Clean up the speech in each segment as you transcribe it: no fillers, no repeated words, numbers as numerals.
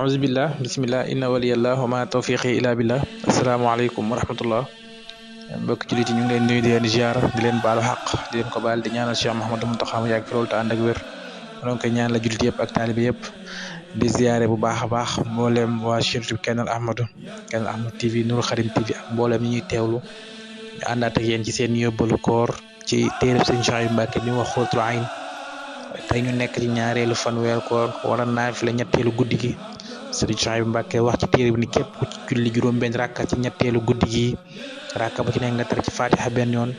auzubillah bismillah inna waliyallah wa ma tawfiqi illa billah asalaamaaleykum wa rahmatullah mbokk jullit yi ñu ngi leen nuyu di leen ziar di leen baalu xaq di leen ko baal di ñaanal Cheikh Mouhamadou Mountakha mu yàgg fi loolu te ànd ak wér donc ñaan la jullit yëpp ak taalibe yëpp di ziare bu baax a baax mboolem waa chaîne YouTube Kenal Ahmadou TV Nourou Khadim TV ak mboolem ñi ñuy teewlu ñu àndaat ak yéen ci seen yóbbalu koor ci téereb Sëriñ Souhaïbou Mbacké bi mu wax Xuratul Ayn tey ñu nekk ci ñaareelu fanweer koor war a naafila ñetteelu guddi gi Sëriñ Souhaïbou Mbacké wax ci téere bi ni képp ku ci julli juróom benn rakka ci ñetteelu guddi gi rakka bu ci nekk nga tar ci fatiha benn yoon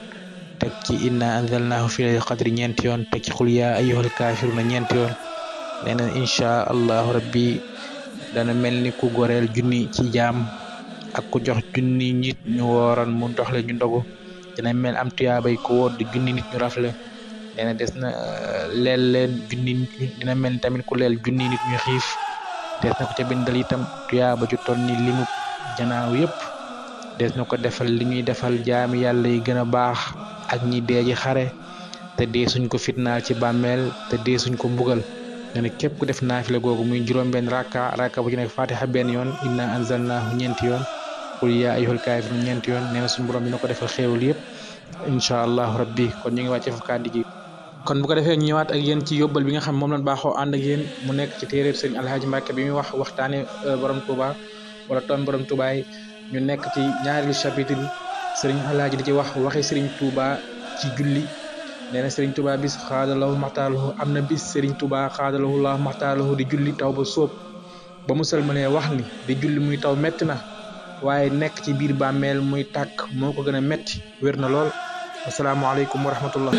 teg ci inna anzalnahu fi laylatil qadri ñeenti yoon teg ci xul yaa ayyuhal kaafiruuna ñeenti yoon nee na incha allahu rabbi dana mel ni ku goreel junni ci jaam ak ku jox junni nit ñu wooran mu dox le ñu ndogu dina mel am tuyaabay ku woor di junni nit ñu rafle nee na des na leel leen junni nit dina mel tamit ku leel junni nit ñu xiif des na ko ca bindal itam tuyaaba ju toll ni limu janaaw yëpp des na ko defal li ñuy defal jaami yàlla yi gën a baax ak ñi dee ci xare te dee suñ ko fitnaal ci bàmmeel te dee suñ ko mbugal nee na képp ku def naafila googu muy juróom benn rakka bu ci nekk fatiha benn yoon inna anzalnahu ñeenti yoon qul yaa ayyuhal kaafiruun ñeenti yoon nee na suñu borom dina ko defal xéewal yëpp incha allahu rabbi kon ñu ngi wàcce fa kàddu gi kon bu ko defee ñu ñëwaat ak yéen ci yóbbal bi nga xam moom lañ baaxoo ànd ak yéen mu nekk ci téeréeb Sëriñ Alhaaji Mbacké bi muy waxtaane borom Touba wala toom borom Touba yi ñu nekk ci ñaareelu chapitre bi Sëriñ Alhaaji di ci waxi Sëriñ Touba ci julli nee na Sëriñ Touba bis xaadalahu maxtaalahu am na bis Sëriñ Touba xaadalahu laahu maxtaalahu di julli taw ba sóob ba mu sëlmalee wax ni di julli muy taw metti na waaye nekk ci biir bàmmeel muy tàkk moo ko gën a metti wér na lool asalaamaaleykum wa rahmatullah